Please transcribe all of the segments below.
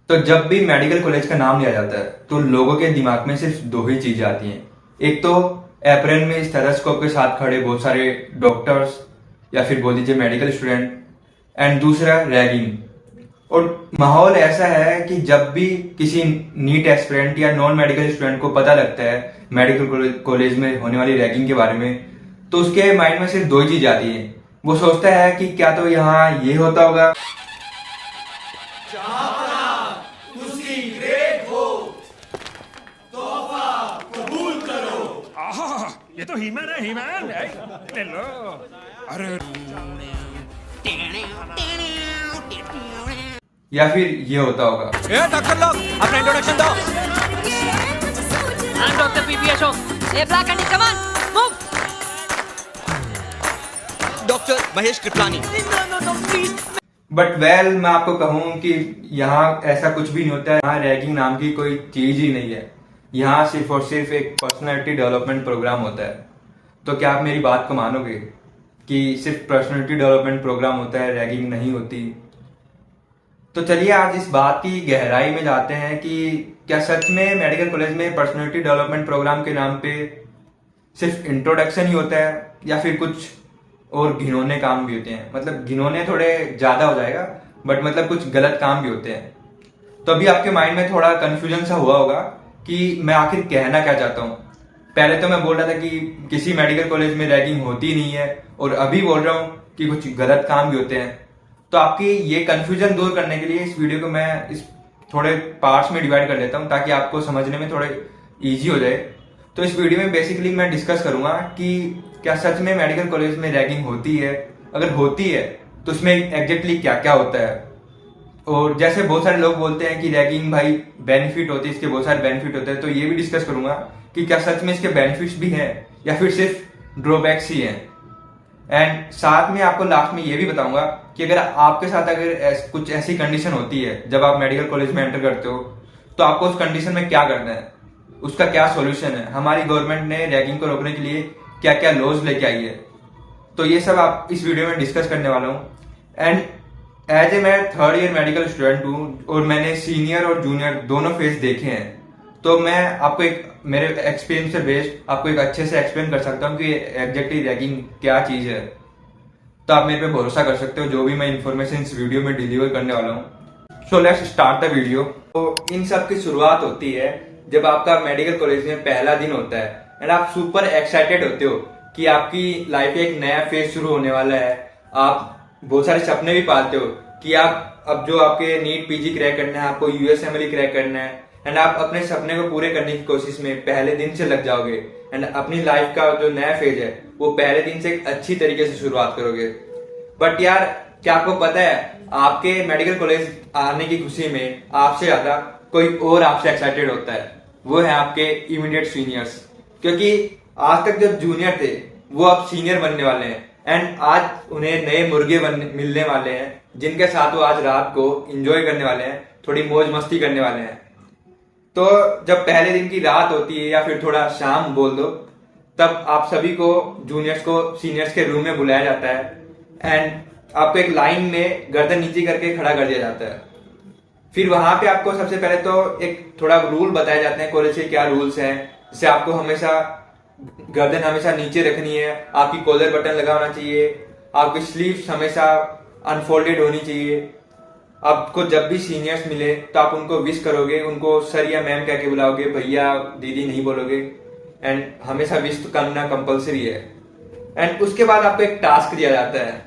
तो जब भी मेडिकल कॉलेज का नाम लिया जाता है तो लोगों के दिमाग में सिर्फ दो ही चीजें आती हैं। एक तो एप्रन में स्टेथोस्कोप के साथ खड़े बहुत सारे डॉक्टर्स या फिर बोल दीजिए मेडिकल स्टूडेंट, एंड दूसरा रैगिंग। और माहौल ऐसा है कि जब भी किसी नीट एस्पिरेंट या नॉन मेडिकल स्टूडेंट को पता लगता है मेडिकल कॉलेज में होने वाली रैगिंग के बारे में, तो उसके माइंड में सिर्फ दो ही चीज आती है। वो सोचता है कि क्या तो यहाँ ये होता होगा, ये तो हीमैन है, हीमैन ले लो। अरे या फिर ये होता होगा। डॉक्टर लोग अपना इंट्रोडक्शन दो। I'm Dr. P.P. Ashok. Hey, Black Andy, come on, move. Doctor Mahesh Kripalani. No, please. But मैं आपको कहूँ कि यहाँ ऐसा कुछ भी नहीं होता है। यहाँ रैगिंग नाम की कोई चीज ही नहीं है। यहाँ सिर्फ और सिर्फ एक पर्सनैलिटी डेवलपमेंट प्रोग्राम होता है। तो क्या आप मेरी बात को मानोगे कि सिर्फ पर्सनैलिटी डेवलपमेंट प्रोग्राम होता है, रैगिंग नहीं होती? तो चलिए आज इस बात की गहराई में जाते हैं कि क्या सच में मेडिकल कॉलेज में पर्सनैलिटी डेवलपमेंट प्रोग्राम के नाम पे सिर्फ इंट्रोडक्शन ही होता है या फिर कुछ और घिनौने काम भी होते हैं। मतलब घिनौने थोड़े ज्यादा हो जाएगा, बट मतलब कुछ गलत काम भी होते हैं। तो अभी आपके माइंड में थोड़ा कंफ्यूजन सा हुआ होगा कि मैं आखिर कहना क्या चाहता हूँ। पहले तो मैं बोल रहा था कि किसी मेडिकल कॉलेज में रैगिंग होती नहीं है, और अभी बोल रहा हूँ कि कुछ गलत काम भी होते हैं। तो आपकी ये कंफ्यूजन दूर करने के लिए इस वीडियो को मैं इस थोड़े पार्ट्स में डिवाइड कर लेता हूँ ताकि आपको समझने में थोड़े इजी हो जाए। तो इस वीडियो में बेसिकली मैं डिस्कस करूंगा कि क्या सच में मेडिकल कॉलेज में रैगिंग होती है, अगर होती है तो उसमें एग्जैक्टली क्या क्या होता है। और जैसे बहुत सारे लोग बोलते हैं कि रैगिंग भाई बेनिफिट होती है, इसके बहुत सारे बेनिफिट होते हैं, तो ये भी डिस्कस करूंगा कि क्या सच में इसके बेनिफिट्स भी हैं या फिर सिर्फ ड्रॉबैक्स ही हैं। एंड साथ में आपको लास्ट में ये भी बताऊंगा कि अगर आपके साथ अगर कुछ ऐसी कंडीशन होती है जब आप मेडिकल कॉलेज में एंटर करते हो, तो आपको उस कंडीशन में क्या करना है, उसका क्या सॉल्यूशन है। हमारी गवर्नमेंट ने रैगिंग को रोकने के लिए क्या क्या लॉज लेके आई है, तो ये सब आप इस वीडियो में डिस्कस करने वाला हूँ। एंड एज ए मैं थर्ड ईयर मेडिकल स्टूडेंट हूँ और मैंने सीनियर और जूनियर दोनों फेज देखे हैं, तो मैं आपको एक मेरे एक्सपीरियंस से बेस्ड आपको एक अच्छे से एक्सप्लेन कर सकता हूँ कि एग्जैक्टली रैगिंग क्या चीज है। तो आप मेरे पे भरोसा कर सकते हो जो भी मैं इन्फॉर्मेशन इस वीडियो में डिलीवर करने वाला हूँ। So let's start the video. तो इन सब की शुरुआत होती है जब आपका मेडिकल कॉलेज में पहला दिन होता है एंड आप सुपर एक्साइटेड होते हो कि आपकी लाइफ में एक नया फेज शुरू होने वाला है। आप बहुत सारे सपने भी पालते हो कि आप अब जो आपके नीट पीजी क्रैक करना है, आपको यूएसएमएल क्रैक करना है, एंड आप अपने सपने को पूरे करने की कोशिश में पहले दिन से लग जाओगे एंड अपनी लाइफ का जो नया फेज है वो पहले दिन से एक अच्छी तरीके से शुरुआत करोगे। बट यार क्या आपको पता है आपके मेडिकल कॉलेज आने की खुशी में आपसे ज्यादा कोई और आपसे एक्साइटेड होता है, वो है आपके इमीडिएट सीनियर्स। क्योंकि आज तक जब जूनियर थे वो अब सीनियर बनने वाले हैं एंड आज उन्हें नए मुर्गे मिलने वाले हैं जिनके साथ वो आज रात को एंजॉय करने वाले हैं, थोड़ी मौज मस्ती करने वाले हैं। तो जब पहले दिन की रात होती है या फिर थोड़ा शाम बोल दो, तब आप सभी को जूनियर्स को सीनियर्स के रूम में बुलाया जाता है एंड आपको एक लाइन में गर्दन नीचे करके खड़ा कर दिया जाता है। फिर वहां पे आपको सबसे पहले तो एक थोड़ा रूल बताए जाते हैं कॉलेज के क्या रूल्स हैं। जैसे आपको हमेशा गर्दन हमेशा नीचे रखनी है, आपकी कॉलर बटन लगा होना चाहिए, आपकी स्लीव्स हमेशा अनफोल्डेड होनी चाहिए। आपको जब भी सीनियर्स मिले तो आप उनको विश करोगे, उनको सर या मैम कह के बुलाओगे, भैया दीदी नहीं बोलोगे। एंड हमेशा विश तो करना कंपलसरी है। एंड उसके बाद आपको एक टास्क दिया जाता है,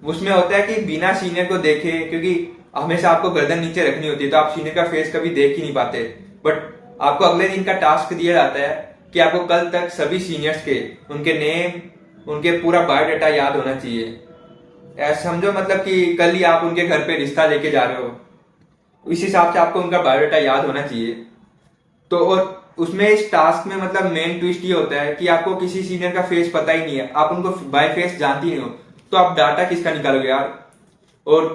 उसमें होता है कि बिना सीनियर को देखे, क्योंकि हमेशा आपको गर्दन नीचे रखनी होती है तो आप सीनियर का फेस कभी देख ही नहीं पाते, बट आपको अगले दिन का टास्क दिया जाता है कि आपको कल तक सभी सीनियर्स के उनके नेम, उनके पूरा बायोडाटा याद होना चाहिए। ऐसा समझो मतलब कि कल ही आप उनके घर पे रिश्ता लेके जा रहे हो, इस हिसाब से आपको उनका बायोडाटा याद होना चाहिए। तो और उसमें इस टास्क में मतलब मेन ट्विस्ट ये होता है कि आपको किसी सीनियर का फेस पता ही नहीं है, आप उनको बाय फेस जानती नहीं हो, तो आप डाटा किसका निकालोगे यार। और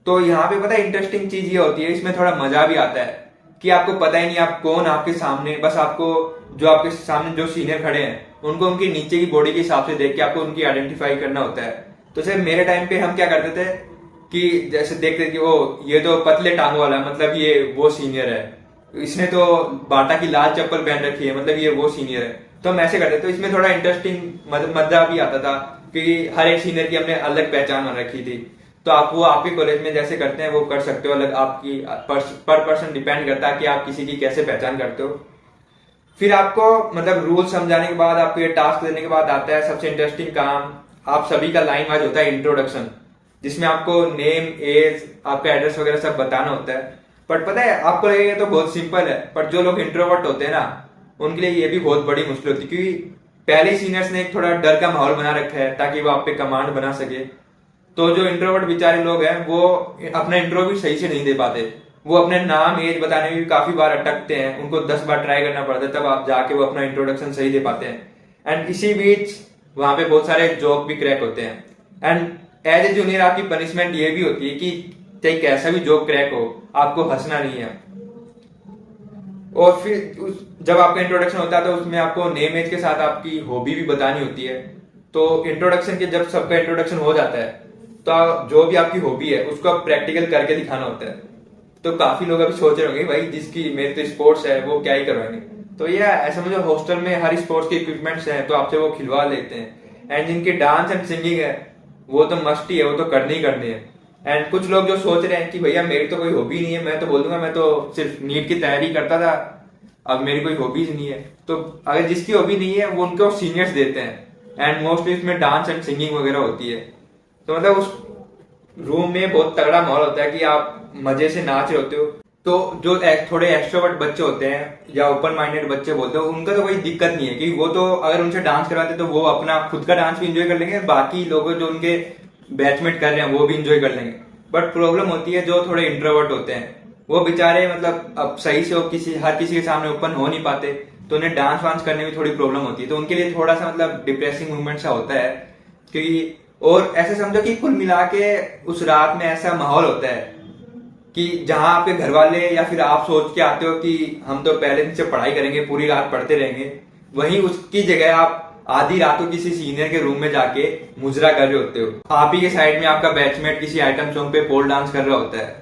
तो यहाँ पे पता है इंटरेस्टिंग चीज ये होती है, इसमें थोड़ा मजा भी आता है कि आपको पता ही नहीं आप कौन आपके सामने, बस आपको जो आपके सामने जो सीनियर खड़े हैं उनको उनकी नीचे की बॉडी के हिसाब से देख के आपको उनकी आइडेंटिफाई करना होता है। तो सिर्फ मेरे टाइम पे हम क्या करते थे कि जैसे देखते कि ओ ये तो पतले टांगों वाला है, मतलब ये वो सीनियर है, इसने तो बाटा की लाल चप्पल पहन रखी है, मतलब ये वो सीनियर है। तो हम ऐसे करते, तो इसमें थोड़ा इंटरेस्टिंग मजा भी आता था कि हर एक सीनियर की हमने अलग पहचान बना रखी थी। तो आप वो आपके कॉलेज में जैसे करते हैं वो कर सकते हो, अलग आपकी पर पर्सन डिपेंड करता है कि आप किसी की कैसे पहचान करते हो। फिर आपको मतलब रूल समझाने के बाद, आपको ये टास्क देने के बाद आता है सबसे इंटरेस्टिंग काम। आप सभी का लाइन वाइज होता है इंट्रोडक्शन, जिसमें आपको नेम, एज, आपका एड्रेस वगैरह सब बताना होता है। बट पता है आपको लगेगा तो बहुत सिंपल है, पर जो लोग इंट्रोवर्ट होते हैं ना, उनके लिए ये भी बहुत बड़ी मुश्किल होती है, क्योंकि पहले सीनियर्स ने एक थोड़ा डर का माहौल बना रखा है ताकि वो आप पे कमांड बना सके। तो जो इंट्रोवर्ट बेचारे लोग हैं वो अपना इंट्रो भी सही से नहीं दे पाते, वो अपने नाम, एज बताने में भी काफी बार अटकते हैं, उनको 10 बार ट्राई करना पड़ता है, तब आप जाके वो अपना इंट्रोडक्शन सही दे पाते हैं। एंड इसी बीच वहां पे बहुत सारे जोक भी क्रैक होते हैं। एंड एज ए जूनियर आपकी पनिशमेंट ये भी होती है कि चाहे कैसा भी जोक क्रैक हो, आपको हंसना नहीं है। और फिर जब आपका इंट्रोडक्शन होता है तो उसमें आपको नेम, एज के साथ आपकी हॉबी भी बतानी होती है। तो इंट्रोडक्शन के जब सबका इंट्रोडक्शन हो जाता है तो जो भी आपकी हॉबी है उसको आप प्रैक्टिकल करके दिखाना होता है। तो काफी लोग अभी सोच रहे होंगे भाई जिसकी मेरे तो स्पोर्ट्स है वो क्या ही करवाएंगे। तो ये ऐसा मुझे हॉस्टल में हर स्पोर्ट्स के इक्विपमेंट्स हैं तो आपसे वो खिलवा लेते हैं। एंड जिनकी डांस एंड सिंगिंग है वो तो मस्ट ही है, वो तो करनी ही करनी है। एंड कुछ लोग जो सोच रहे हैं कि भैया मेरी तो कोई हॉबी नहीं है, मैं तो बोल दूंगा मैं तो सिर्फ नीट की तैयारी करता था, अब मेरी कोई हॉबीज नहीं है। तो अगर जिसकी हॉबी नहीं है वो उनको सीनियर्स देते हैं। एंड मोस्टली इसमें डांस एंड सिंगिंग वगैरह होती है। तो मतलब उस रूम में बहुत तगड़ा माहौल होता है कि आप मजे से नाच रहे होते हो। तो जो थोड़े एक्सट्रोवर्ट बच्चे होते हैं या ओपन माइंडेड बच्चे बोलते हैं, उनका तो कोई दिक्कत नहीं है कि वो तो अगर उनसे डांस करवाते तो वो अपना खुद का डांस भी इंजॉय कर लेंगे, बाकी लोग जो उनके बैचमेट कर रहे हैं वो भी इंजॉय कर लेंगे। बट प्रॉब्लम होती है जो थोड़े इंट्रोवर्ट होते हैं, वो बेचारे मतलब अब सही से वो हर किसी के सामने ओपन हो नहीं पाते, तो उन्हें डांस वांस करने में थोड़ी प्रॉब्लम होती है। तो उनके लिए थोड़ा सा मतलब डिप्रेसिंग मूवमेंट सा होता है। क्योंकि और ऐसे समझो कि कुल मिला के उस रात में ऐसा माहौल होता है कि जहां आपके घर वाले या फिर आप सोच के आते हो कि हम तो पहले दिन से पढ़ाई करेंगे, पूरी रात पढ़ते रहेंगे, वहीं उसकी जगह आप आधी रात को किसी सीनियर के रूम में जाके मुजरा कर रहे होते हो। आप ही के साइड में आपका बैचमेट किसी आइटम सॉन्ग पे पोल डांस कर रहा होता है।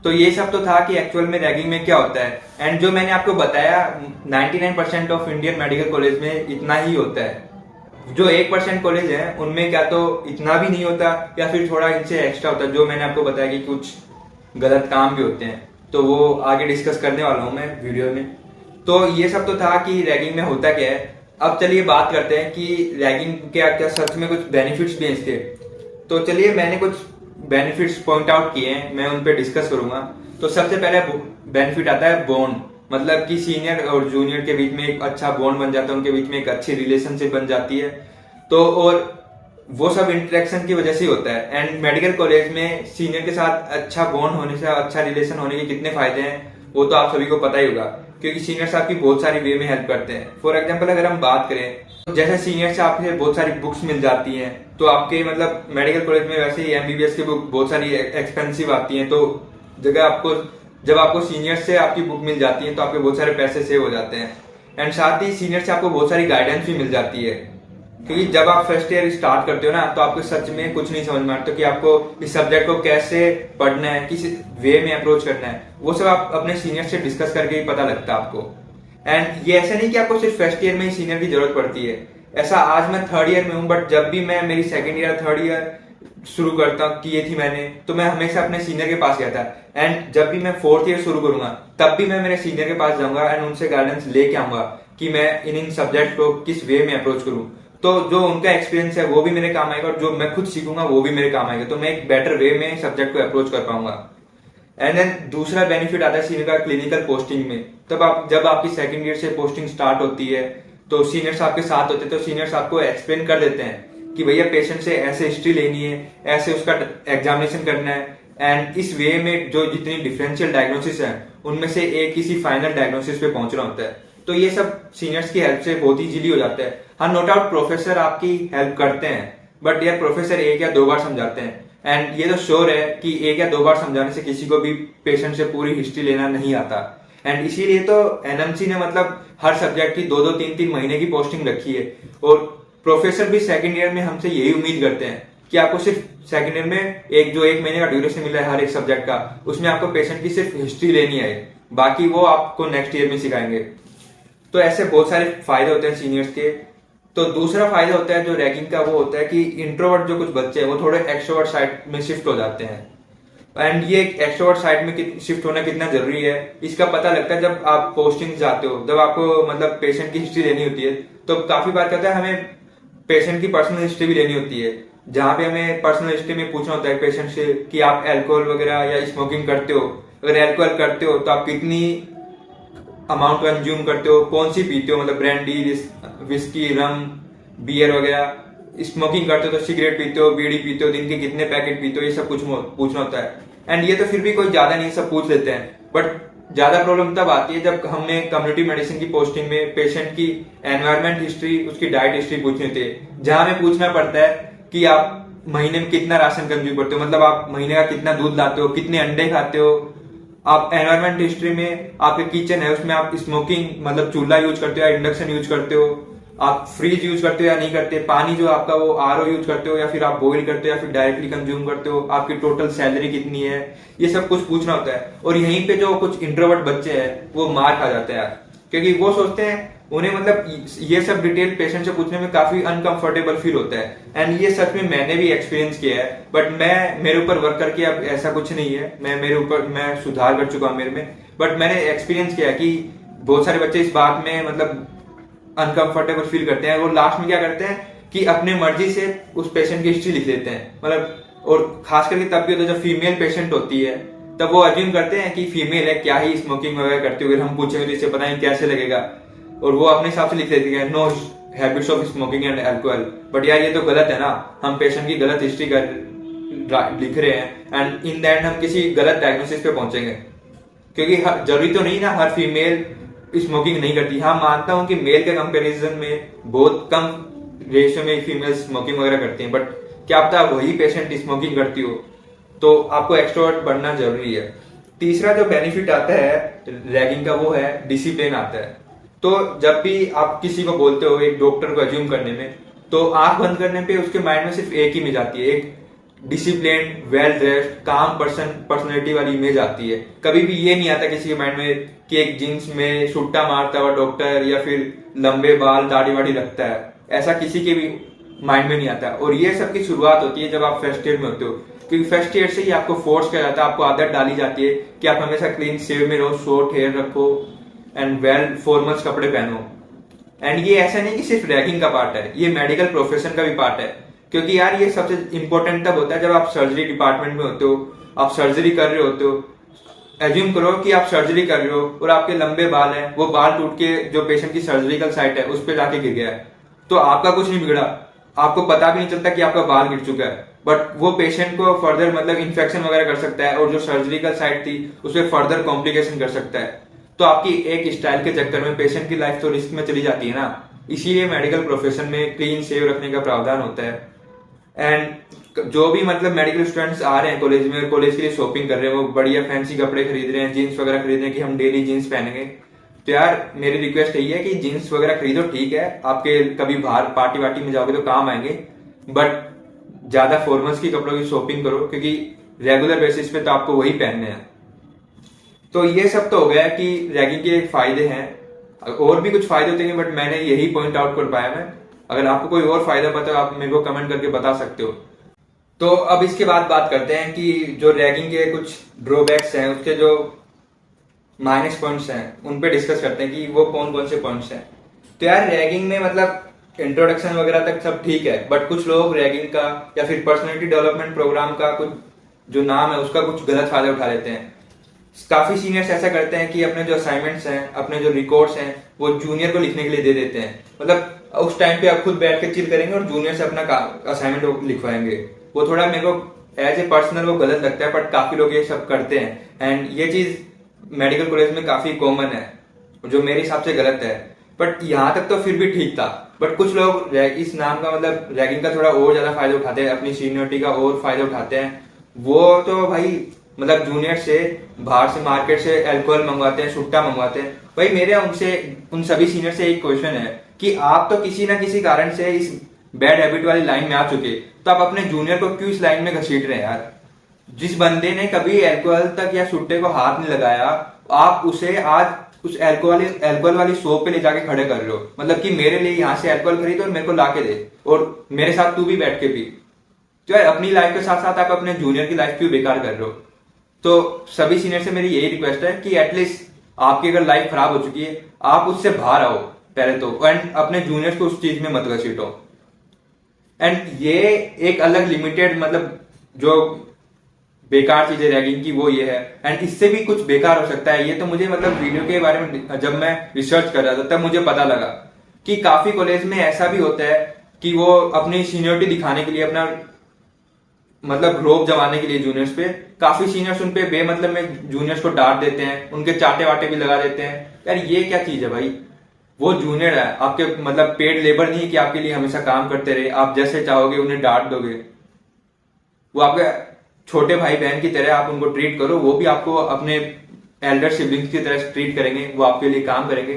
तो ये सब तो था कि एक्चुअल में रैगिंग में क्या होता है। एंड जो मैंने आपको बताया 99% ऑफ इंडियन मेडिकल कॉलेज में इतना ही होता है। जो 1% कॉलेज है उनमें क्या तो इतना भी नहीं होता या फिर थोड़ा इनसे एक्स्ट्रा होता है। जो मैंने आपको बताया कि कुछ गलत काम भी होते हैं, तो वो आगे डिस्कस करने वाला हूं मैं वीडियो में। तो ये सब तो था कि रैगिंग में होता क्या है। अब चलिए बात करते हैं कि रैगिंग क्या क्या सच में कुछ बेनिफिट्स भी हैं इसके। तो चलिए मैंने कुछ बेनिफिट्स पॉइंट आउट किए हैं, मैं उन पे डिस्कस करूंगा। तो सबसे पहले बेनिफिट आता है बॉन्ड, मतलब कि सीनियर और जूनियर के बीच में एक अच्छा बॉन्ड बन जाता है, उनके बीच में एक अच्छी रिलेशनशिप बन जाती है। तो और वो सब इंटरेक्शन की वजह से ही होता है। एंड मेडिकल कॉलेज में सीनियर के साथ अच्छा बॉन्ड होने से, अच्छा रिलेशन होने के कितने फायदे हैं वो तो आप सभी को पता ही होगा, क्योंकि सीनियर्स आपकी बहुत सारी वे में हेल्प करते हैं। फॉर एग्जाम्पल अगर हम बात करें तो जैसे सीनियर से आपसे बहुत सारी बुक्स मिल जाती हैं, तो आपके मतलब मेडिकल कॉलेज में वैसे ही एमबीबीएस की बुक बहुत सारी एक्सपेंसिव आती हैं, तो जब आपको सीनियर से आपकी बुक मिल जाती है तो आपके बहुत सारे पैसे सेव हो जाते हैं। एंड साथ ही सीनियर से आपको बहुत सारी गाइडेंस भी मिल जाती है, क्योंकि जब आप फर्स्ट ईयर स्टार्ट करते हो ना तो आपको सच में कुछ नहीं समझ में आता कि आपको इस सब्जेक्ट को कैसे पढ़ना है, किस वे में अप्रोच करना है, वो सब आप अपने सीनियर से डिस्कस करके ही पता लगता है आपको। एंड ये ऐसा नहीं कि आपको सिर्फ फर्स्ट ईयर में ही सीनियर की जरूरत पड़ती है। ऐसा आज मैं थर्ड ईयर में हूँ, बट जब भी मैं मेरी सेकेंड ईयर थर्ड ईयर शुरू करता की थी मैंने, तो मैं हमेशा अपने सीनियर के पास गया था। एंड जब भी मैं फोर्थ ईयर शुरू करूंगा तब भी मैं मेरे सीनियर के पास जाऊंगा एंड उनसे गाइडेंस लेके आऊंगा कि मैं इन सब्जेक्ट को किस वे में अप्रोच करूं। तो जो उनका एक्सपीरियंस है वो भी मेरे काम आएगा और जो मैं खुद सीखूंगा वो भी मेरे काम आएगा, तो मैं एक बेटर वे में सब्जेक्ट को अप्रोच कर पाऊंगा। एंड देन दूसरा बेनिफिट आता है सीनियर का क्लिनिकल पोस्टिंग में। जब आपकी सेकंड ईयर से पोस्टिंग स्टार्ट होती है तो सीनियर्स आपके साथ होते हैं, तो सीनियर्स आपको एक्सप्लेन कर देते हैं कि भैया पेशेंट से ऐसे हिस्ट्री लेनी है, ऐसे उसका एग्जामिनेशन करना है। एंड इस वे में जो जितनी डिफरेंशियल डायग्नोसिस है उनमें से एक किसी फाइनल डायग्नोसिस पे पहुंचना होता है। तो ये सब सीनियर्स की हेल्प से बहुत ही इजीली हो जाता है। हाँ, नो डाउट प्रोफेसर आपकी हेल्प करते हैं, बट यार प्रोफेसर 1 या 2 बार समझाते हैं। एंड ये तो श्योर है कि 1 या 2 बार समझाने से किसी को भी पेशेंट से पूरी हिस्ट्री लेना नहीं आता। एंड इसीलिए तो एनएमसी ने मतलब हर सब्जेक्ट की 2-2, 3-3 महीने की पोस्टिंग रखी है। और प्रोफेसर भी सेकंड ईयर में हमसे यही उम्मीद करते हैं कि आपको सिर्फ सेकेंड ईयर में एक महीने का ड्यूरेशन मिला है हर एक सब्जेक्ट का, उसमें आपको पेशेंट की सिर्फ हिस्ट्री लेनी है, बाकी वो आपको नेक्स्ट ईयर में सिखाएंगे। तो ऐसे बहुत सारे फायदे होते हैं सीनियर्स के। तो दूसरा फायदा होता है जो रैगिंग का, वो होता है कि इंट्रोवर्ट जो कुछ बच्चे हैं वो थोड़े एक्सट्रोवर्ट साइड में शिफ्ट हो जाते हैं। एंड ये एक्सट्रोवर्ट साइड में शिफ्ट होना कितना जरूरी है इसका पता लगता है जब आप पोस्टिंग जाते हो, जब आपको मतलब पेशेंट की हिस्ट्री लेनी होती है। तो काफी बार कहता है हमें पेशेंट की पर्सनल हिस्ट्री भी लेनी होती है, जहां पे हमें पर्सनल हिस्ट्री में पूछना होता है पेशेंट से कि आप अल्कोहल वगैरह या स्मोकिंग करते हो, अगर अल्कोहल करते हो तो आप कितनी अमाउंट कंज्यूम करते हो, कौन सी पीते हो, मतलब ब्रांडी, विस्की, रम, बियर वगैरह, स्मोकिंग करते हो तो सिगरेट पीते हो, बीड़ी पीते हो, दिन के कितने पैकेट पीते हो, ये सब कुछ पूछना होता है। एंड ये तो फिर भी कोई ज्यादा नहीं, सब पूछ लेते हैं। बट ज्यादा प्रॉब्लम तब आती है जब हमने कम्युनिटी मेडिसिन की पोस्टिंग में पेशेंट की एनवायरमेंट हिस्ट्री, उसकी डाइट हिस्ट्री पूछनी होती है, जहां हमें पूछना पड़ता है कि आप महीने में कितना राशन कंज्यूम करते हो, मतलब आप महीने का कितना दूध लाते हो, कितने अंडे खाते हो। आप एनवायरमेंट हिस्ट्री में आपके किचन है उसमें आप स्मोकिंग मतलब चूल्हा यूज करते हो या इंडक्शन यूज करते हो, आप फ्रिज यूज करते हो या नहीं करते, पानी जो आपका वो आरओ यूज करते हो या फिर आप बॉईल करते हो या फिर डायरेक्टली कंज्यूम करते हो, आपकी टोटल सैलरी कितनी है, ये सब कुछ पूछना होता है। और यहीं पे जो कुछ इंट्रोवर्ट बच्चे हैं वो मार खा जाते हैं, क्योंकि वो सोचते हैं उन्हें मतलब ये सब डिटेल पेशेंट से पूछने में काफी अनकंफर्टेबल फील होता है। एंड ये सच में मैंने भी एक्सपीरियंस किया है, बट मैं मेरे ऊपर वर्क करके अब ऐसा कुछ नहीं है, मैं सुधार कर चुका हूं मेरे में। बट मैंने एक्सपीरियंस किया कि बहुत सारे बच्चे इस बात में मतलब अनकंफर्टेबल फील करते हैं, वो लास्ट में क्या करते हैं कि अपने मर्जी से उस पेशेंट की हिस्ट्री लिख देते हैं, मतलब और खास करके तब भी होता है जब फीमेल पेशेंट होती है, तब वो अज्यूम करते हैं कि फीमेल है, क्या ही स्मोकिंग वगैरह करती होगी, हम पूछेंगे तो इसे पता नहीं कैसे लगेगा, और वो अपने हिसाब से लिख देते हैं no habits of smoking and alcohol. But यार ये तो गलत है ना, हम पेशेंट की गलत हिस्ट्री लिख रहे हैं एंड इन द एंड हम किसी गलत डायग्नोसिस पे पहुंचेंगे, क्योंकि जरूरी तो नहीं ना हर फीमेल स्मोकिंग नहीं करती। हाँ मानता हूं कि मेल के कंपैरिजन में बहुत कम रेशियो में फीमेल स्मोकिंग वगैरह करती हैं, बट क्या पता वही पेशेंट स्मोकिंग करती हो, तो आपको एक्सट्रोवर्ट बनना जरूरी है। तीसरा जो बेनिफिट आता है रैगिंग का वो है डिसिप्लिन आता है। तो जब भी आप किसी को बोलते हो एक डॉक्टर को अज्यूम करने में, तो आंख बंद करने पे उसके माइंड में सिर्फ एक इमेज आती है, एक डिसिप्लिन, वेल ड्रेस्ड, काम पर्सनैलिटी वाली इमेज आती है। कभी भी ये नहीं आता किसी के माइंड में कि एक जींस में सुट्टा मारता हुआ डॉक्टर या फिर लंबे बाल दाढ़ी वाड़ी रखता है, ऐसा किसी के भी माइंड में नहीं आता। और ये सब की शुरुआत होती है जब आप फर्स्ट ईयर में होते हो, क्योंकि फर्स्ट ईयर से ही आपको फोर्स किया जाता है, आपको आदत डाली जाती है कि आप हमेशा क्लीन शेव में रहो, शॉर्ट हेयर रखो एंड वेल फॉर्मल्स कपड़े पहनो। एंड ये ऐसा नहीं कि सिर्फ रैगिंग का पार्ट है, ये मेडिकल प्रोफेशन का भी पार्ट है, क्योंकि यार ये सबसे इंपॉर्टेंट तब होता है जब आप सर्जरी डिपार्टमेंट में होते हो, आप सर्जरी कर रहे होते हो। एज्यूम करो कि आप सर्जरी कर रहे हो और आपके लंबे बाल हैं, वो बाल टूट के जो पेशेंट की सर्जिकल साइट है उस पर जाके गिर गया है, तो आपका कुछ नहीं बिगड़ा, आपको पता भी नहीं चलता कि आपका बाल गिर चुका है, बट वो पेशेंट को फर्दर मतलब इन्फेक्शन वगैरह कर सकता है और जो सर्जिकल साइट थी उस पर फर्दर कॉम्प्लिकेशन कर सकता है। तो आपकी एक स्टाइल के चक्कर में पेशेंट की लाइफ तो रिस्क में चली जाती है ना। इसीलिए मेडिकल प्रोफेशन में क्लीन शेव रखने का प्रावधान होता है। एंड जो भी मतलब मेडिकल स्टूडेंट्स आ रहे हैं कॉलेज में, कॉलेज के लिए शॉपिंग कर रहे हैं, वो बढ़िया फैंसी कपड़े खरीद रहे हैं, जीन्स वगैरह खरीद रहे हैं कि हम डेली जीन्स पहनेंगे, तो यार मेरी रिक्वेस्ट यही है कि जीन्स वगैरह खरीदो, ठीक है आपके कभी बाहर पार्टी वार्टी में जाओगे तो काम आएंगे, बट ज्यादा फॉर्मल्स की कपड़ों की शॉपिंग करो, क्योंकि रेगुलर बेसिस पे तो आपको वही पहनने हैं। तो ये सब तो हो गया कि रैगिंग के फायदे हैं, और भी कुछ फायदे होते हैं बट मैंने यही पॉइंट आउट कर पाया मैं। अगर आपको कोई और फायदा पता है आप मेरे को कमेंट करके बता सकते हो। तो अब इसके बाद बात करते हैं कि जो रैगिंग के कुछ ड्रॉबैक्स हैं, उसके जो माइनस पॉइंट्स हैं उन पे डिस्कस करते हैं कि वो कौन कौन से पॉइंट्स हैं। तो यार रैगिंग में मतलब इंट्रोडक्शन वगैरह तक सब ठीक है, बट कुछ लोग रैगिंग का या फिर पर्सनैलिटी डेवलपमेंट प्रोग्राम का कुछ जो नाम है उसका कुछ गलत फायदा उठा लेते हैं। काफी सीनियर्स ऐसा करते हैं कि अपने जो असाइनमेंट्स हैं, अपने जो रिकॉर्ड्स हैं, वो जूनियर को लिखने के लिए दे देते हैं। मतलब उस टाइम पे आप खुद बैठ के चिल करेंगे और जूनियर से अपना असाइनमेंट लिखवाएंगे। वो थोड़ा मेरे को एज ए पर्सनल वो गलत लगता है, बट काफी लोग ये सब करते हैं एंड ये चीज मेडिकल कॉलेज में काफी कॉमन है, जो मेरे हिसाब से गलत है। बट यहाँ तक तो फिर भी ठीक था, बट कुछ लोग इस नाम का मतलब रैगिंग का थोड़ा और ज्यादा फायदा उठाते हैं, अपनी सीनियरिटी का और फायदा उठाते हैं। वो तो भाई मतलब जूनियर से बाहर से मार्केट से अल्कोहल मंगवाते हैं, सुट्टा मंगवाते हैं। भाई मेरे उनसे उन सभी सीनियर से एक क्वेश्चन है कि आप तो किसी ना किसी कारण से इस बैड हैबिट वाली लाइन में आ चुके, तो आप अपने जूनियर को क्यों इस लाइन में घसीट रहे हैं यार? जिस बंदे ने कभी अल्कोहल तक या सुट्टे को हाथ नहीं लगाया, आप उसे आज उस अल्कोहल वाली शॉप पे ले जाके खड़े कर रहे हो। मतलब कि मेरे लिए यहाँ से अल्कोहल खरीद और मेरे को लाके दे, और मेरे साथ तू भी बैठ के पी। तो यार अपनी लाइफ के साथ साथ आप अपने जूनियर की लाइफ क्यों बेकार कर रहे हो? तो सभी सीनियर से मेरी यही रिक्वेस्ट है कि एटलीस्ट आपकी अगर लाइफ खराब हो चुकी है, आप उससे बाहर आओ पहले तो, एंड अपने जूनियर्स को उस चीज में मत घसीटो। एंड ये एक अलग लिमिटेड, मतलब जो बेकार चीजें रैगिंग की वो ये है, एंड इससे भी कुछ बेकार हो सकता है। ये तो मुझे मतलब वीडियो के बारे में जब मैं रिसर्च कर रहा था तब मुझे पता लगा कि काफी कॉलेज में ऐसा भी होता है कि वो अपनी सीनियरिटी दिखाने के लिए, अपना मतलब रोब जमाने के लिए जूनियर्स पे, काफी सीनियर्स उन पे बेमतलब में जूनियर्स को डांट देते हैं, उनके चाटे वाटे भी लगा देते हैं। यार ये क्या चीज है भाई? वो जूनियर है, आपके मतलब पेड लेबर नहीं है कि आपके लिए हमेशा काम करते रहे। आप जैसे चाहोगे उन्हें डांट दोगे, वो आपके छोटे भाई बहन की तरह आप उनको ट्रीट करो, वो भी आपको अपने एल्डर सिबलिंग्स की तरह ट्रीट करेंगे, वो आपके लिए काम करेंगे।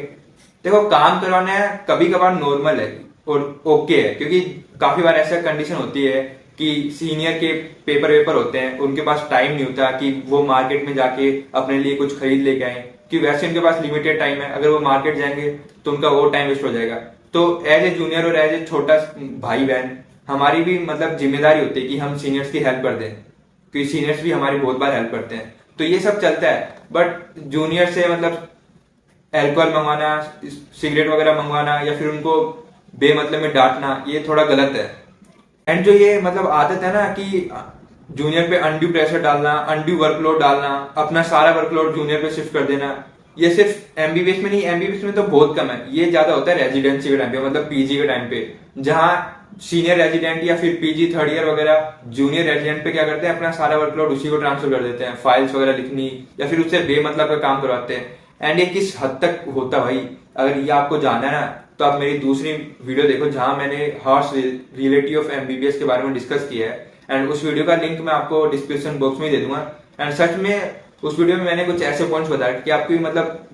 देखो काम करवाना है कभी कभार नॉर्मल है और ओके है, क्योंकि काफी बार ऐसा कंडीशन होती है कि सीनियर के पेपर वेपर होते हैं, उनके पास टाइम नहीं होता कि वो मार्केट में जाके अपने लिए कुछ खरीद लेके आए, कि वैसे उनके पास लिमिटेड टाइम है। अगर वो मार्केट जाएंगे तो उनका वो टाइम वेस्ट हो जाएगा। तो एज ए जूनियर और एज ए छोटा भाई बहन हमारी भी मतलब जिम्मेदारी होती है कि हम सीनियर्स की हेल्प कर दें, क्योंकि सीनियर्स भी हमारी बहुत बार हेल्प करते हैं। तो ये सब चलता है, बट जूनियर से मतलब अल्कोहल मंगवाना, सिगरेट वगैरह मंगवाना या फिर उनको बेमतलब में डांटना, ये थोड़ा गलत है। एंड जो ये मतलब आदत है ना कि जूनियर पे अनड्यू प्रेशर डालना, अनड्यू वर्कलोड डालना, अपना सारा वर्कलोड जूनियर पे शिफ्ट कर देना, ये सिर्फ एमबीबीएस में नहीं, एमबीबीएस में तो बहुत कम है, ये ज्यादा होता है रेजिडेंसी के टाइम पे, मतलब पीजी के टाइम पे, जहां सीनियर रेजिडेंट या फिर पीजी थर्ड ईयर वगैरह जूनियर रेजिडेंट पे क्या करते हैं, अपना सारा वर्कलोड उसी को ट्रांसफर कर देते हैं, फाइल्स वगैरह लिखनी या फिर उससे बेमतलब का काम करवाते हैं। एंड ये किस हद तक होता भाई, अगर ये आपको जानना है ना तो आप मेरी दूसरी वीडियो देखो जहां मैंने हार्श रियलिटी ऑफ एमबीबीएस के बारे में डिस्कस किया है, एंड उस वीडियो का लिंक मैं आपको डिस्क्रिप्शन बॉक्स में दे दूंगा। एंड सच में उस वीडियो में मैंने कुछ ऐसे पॉइंट्स बताया कि आपकी मतलब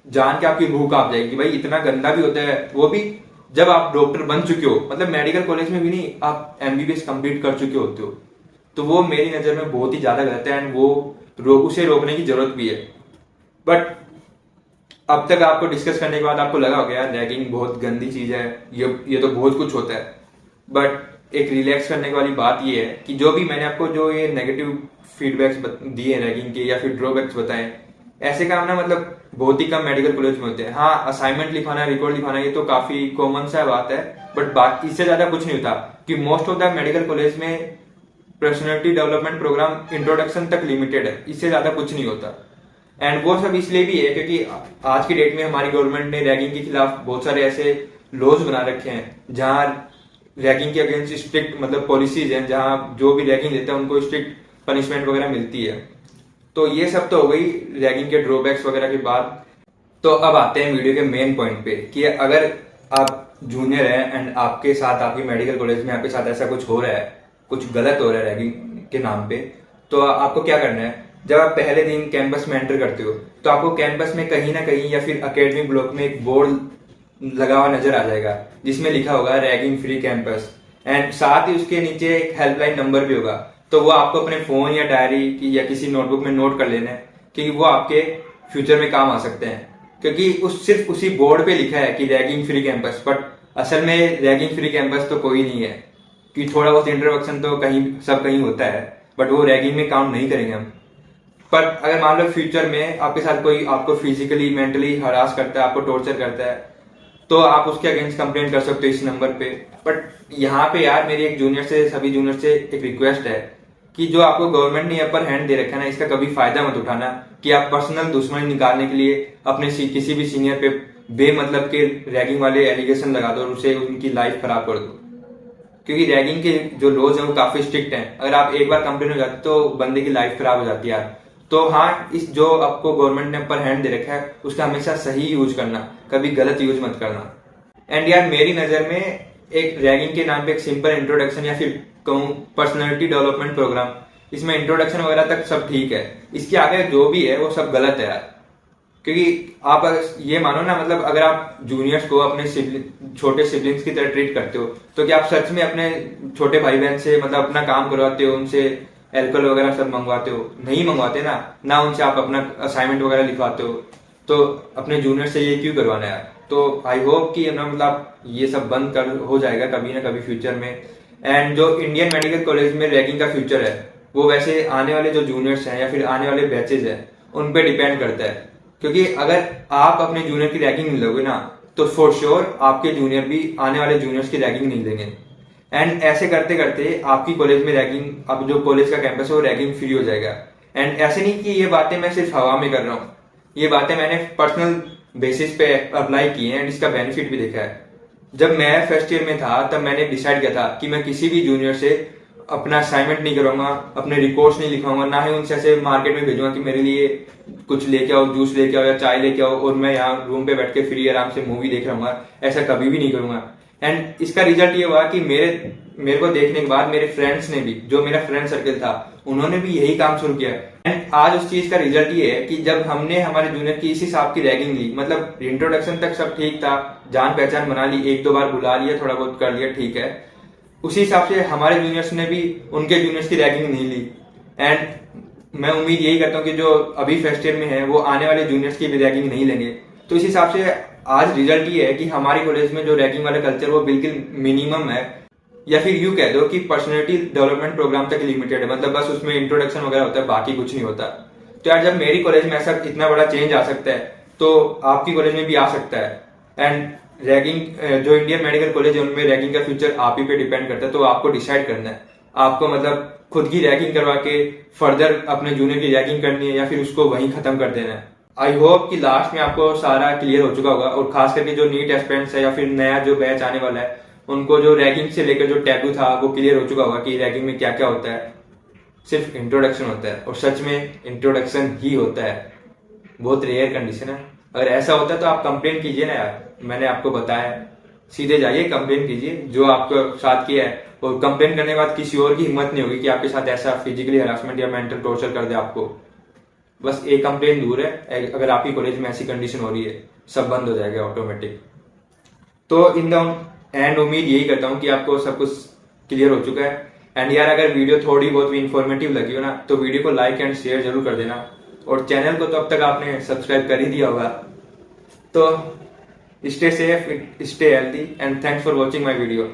जान के आपकी रूह कांप जाएगी, भाई इतना गंदा भी होता है, वो भी जब आप डॉक्टर बन चुके हो, मतलब मेडिकल कॉलेज में भी नहीं, आप एमबीबीएस कंप्लीट कर चुके होते हो। तो वो मेरी नजर में बहुत ही ज्यादा गलत है, एंड वो उसे रोकने की जरूरत भी है। बट अब तक आपको डिस्कस करने के बाद आपको लगा होगा यार रैगिंग बहुत गंदी चीज है, ये तो बहुत कुछ होता है। बट एक रिलैक्स करने वाली बात ये है कि जो भी मैंने आपको जो ये नेगेटिव फीडबैक्स दिए रैगिंग के या फिर ड्रॉबैक्स बताए, ऐसे काम ना मतलब बहुत ही कम मेडिकल कॉलेज में होते हैं। हाँ, असाइनमेंट लिखवाना, रिकॉर्ड लिखवाना, ये तो काफी कॉमन सा बात है, बट बात इससे ज्यादा कुछ नहीं होता कि most of the medical college में पर्सनैलिटी डेवलपमेंट प्रोग्राम इंट्रोडक्शन तक लिमिटेड है, इससे ज्यादा कुछ नहीं होता। एंड वो सब इसलिए भी है क्योंकि आज की डेट में हमारी गवर्नमेंट ने रैगिंग के खिलाफ बहुत सारे ऐसे लॉज बना रखे हैं जहां रैगिंग के अगेंस्ट स्ट्रिक्ट मतलब पॉलिसीज हैं, जहां जो भी रैगिंग देता है उनको स्ट्रिक्ट पनिशमेंट वगैरह मिलती है। तो ये सब तो हो गई रैगिंग के ड्रॉबैक्स वगैरह की बात। तो अब आते हैं वीडियो के मेन पॉइंट पे कि अगर आप जूनियर हैं एंड आपके साथ आपकी मेडिकल कॉलेज में आपके साथ ऐसा कुछ हो रहा है, कुछ गलत हो रहा है रैगिंग के नाम पे, तो आपको क्या करना है। जब आप पहले दिन कैंपस में एंटर करते हो तो आपको कैंपस में कहीं ना कहीं या फिर एकेडमिक ब्लॉक में एक बोर्ड लगा हुआ नजर आ जाएगा जिसमें लिखा होगा रैगिंग फ्री कैंपस, एंड साथ ही उसके नीचे एक हेल्पलाइन नंबर भी होगा। तो वो आपको अपने फोन या डायरी की या किसी नोटबुक में नोट कर लेना है कि वो आपके फ्यूचर में काम आ सकते हैं, क्योंकि सिर्फ उसी बोर्ड पे लिखा है कि रैगिंग फ्री कैंपस, बट असल में रैगिंग फ्री कैंपस तो कोई नहीं है। कि थोड़ा बहुत इंट्रोडक्शन तो कहीं होता है, बट वो रैगिंग में काउंट नहीं करेंगे हम। पर अगर मान लो फ्यूचर में आपके साथ कोई आपको फिजिकली मेंटली हरास करता है, आपको टॉर्चर करता है, तो आप उसके अगेंस्ट कंप्लेंट कर सकते हो इस नंबर पे। बट यहाँ पे यार मेरी एक जूनियर से, सभी जूनियर से एक रिक्वेस्ट है कि जो आपको गवर्नमेंट ने अपर हैंड दे रखा है ना, इसका कभी फायदा मत उठाना कि आप पर्सनल दुश्मनी निकालने के लिए अपने किसी भी सीनियर पे बेमतलब के रैगिंग वाले एलिगेशन लगा दो और उसे उनकी लाइफ खराब कर दो। क्योंकि रैगिंग के जो लॉज हैं वो काफी स्ट्रिक्ट हैं, अगर आप एक बार कंप्लेन हो जाते तो बंदे की लाइफ खराब हो जाती है यार। तो हाँ, इस जो आपको गवर्नमेंट ने अपर हैंड दे रखा है उसका हमेशा सही यूज करना, कभी गलत यूज मत करना। एंड यार मेरी नजर में एक रैगिंग के नाम पे एक सिंपल इंट्रोडक्शन या फिर कहूँ पर्सनैलिटी डेवलपमेंट प्रोग्राम, इसमें इंट्रोडक्शन वगैरह तक सब ठीक है, इसके आगे जो भी है वो सब गलत है यार। क्योंकि आप अगर ये मानो ना, मतलब अगर आप जूनियर्स को अपने छोटे सिबलिंग्स की तरह ट्रीट करते हो, तो क्या आप सच में अपने छोटे भाई बहन से मतलब अपना काम करवाते हो, उनसे एल्कोहल वगैरह सब मंगवाते हो? नहीं मंगवाते ना उनसे आप अपना असाइनमेंट वगैरह लिखवाते हो। तो अपने जूनियर से ये क्यों करवाना है? तो आई होप कि ना मतलब ये सब बंद कर हो जाएगा कभी ना कभी फ्यूचर में। एंड जो इंडियन मेडिकल कॉलेज में रैगिंग का फ्यूचर है, वो वैसे आने वाले जो जूनियर्स हैं या फिर आने वाले बैचेज हैं उन पे डिपेंड करता है। क्योंकि अगर आप अपने जूनियर की रैगिंग नहीं लोगे ना, तो फॉर श्योर आपके जूनियर भी आने वाले जूनियर्स की रैगिंग नहीं लेंगे। एंड ऐसे करते करते आपकी कॉलेज में रैगिंग, अब जो कॉलेज का कैंपस है वो रैगिंग फ्री हो जाएगा। एंड ऐसे नहीं कि ये बातें मैं सिर्फ हवा में कर रहा हूँ, ये बातें मैंने पर्सनल बेसिस पे अप्लाई की है एंड इसका बेनिफिट भी देखा है। जब मैं फर्स्ट ईयर में था तब मैंने डिसाइड किया था कि मैं किसी भी जूनियर से अपना असाइनमेंट नहीं कराऊंगा, अपने रिपोर्ट्स नहीं लिखवाऊंगा, ना ही उनसे ऐसे मार्केट में भेजूंगा कि मेरे लिए कुछ लेके आओ, जूस लेके आओ या चाय लेके आओ और मैं यहाँ रूम पे बैठ के फ्री आराम से मूवी देख रहा हूँ। ऐसा कभी भी नहीं करूंगा। एंड इसका रिजल्ट ये हुआ कि मेरे को देखने के बाद मेरे फ्रेंड्स ने भी, जो मेरा फ्रेंड सर्कल था, उन्होंने भी यही काम शुरू किया। एंड आज उस चीज का रिजल्ट ये है कि जब हमने हमारे जूनियर की इस हिसाब की रैगिंग ली, मतलब इंट्रोडक्शन तक सब ठीक था, जान पहचान बना ली, एक दो बार बुला लिया, थोड़ा बहुत कर लिया, ठीक है, उसी हिसाब से हमारे जूनियर्स ने भी उनके जूनियर्स की रैगिंग नहीं ली। एंड मैं उम्मीद यही करता हूँ कि जो अभी फर्स्ट ईयर में है वो आने वाले जूनियर्स की भी रैगिंग नहीं लेंगे। तो इस हिसाब से आज रिजल्ट ये है कि हमारी कॉलेज में जो रैगिंग वाला कल्चर वो बिल्कुल मिनिमम है, या फिर यूं कह दो कि पर्सनैलिटी डेवलपमेंट प्रोग्राम तक लिमिटेड है। मतलब बस उसमें इंट्रोडक्शन वगैरह होता है, बाकी कुछ नहीं होता। तो यार जब मेरी कॉलेज में ऐसा इतना बड़ा चेंज आ सकता है तो आपकी कॉलेज में भी आ सकता है। एंड रैगिंग, जो इंडियन मेडिकल कॉलेज है उनमें रैगिंग का फ्यूचर आप ही पे डिपेंड करता है। तो आपको डिसाइड करना है, आपको मतलब खुद की रैगिंग करवा के फर्दर अपने जूनियर की रैगिंग करनी है या फिर उसको वहीं खत्म कर देना है। आई होप कि लास्ट में आपको सारा क्लियर हो चुका होगा, और खास करके जो नीट एस्पिरेंट्स है या फिर नया जो बैच आने वाला है उनको जो रैगिंग से लेकर जो टैबू था वो क्लियर हो चुका होगा कि रैगिंग में क्या क्या होता है। सिर्फ इंट्रोडक्शन होता है, और सच में इंट्रोडक्शन ही होता है, बहुत रेयर कंडीशन है। अगर ऐसा होता है तो आप कंप्लेन कीजिए ना यार, मैंने आपको बताया, सीधे जाइए कंप्लेन कीजिए जो आपके साथ किया है। और कंप्लेन करने के बाद किसी और की हिम्मत नहीं होगी कि आपके साथ ऐसा फिजिकली हरासमेंट या मेंटल टॉर्चर कर दे आपको। बस एक कंप्लेन दूर है, अगर आपकी कॉलेज में ऐसी कंडीशन हो रही है सब बंद हो जाएगा ऑटोमेटिक। तो इन द एंड उम्मीद यही करता हूँ कि आपको सब कुछ क्लियर हो चुका है। एंड यार अगर वीडियो थोड़ी बहुत भी इंफॉर्मेटिव लगी हो ना तो वीडियो को लाइक एंड शेयर जरूर कर देना, और चैनल को तो अब तक आपने सब्सक्राइब कर ही दिया होगा। तो stay safe, stay healthy and thanks for watching my video.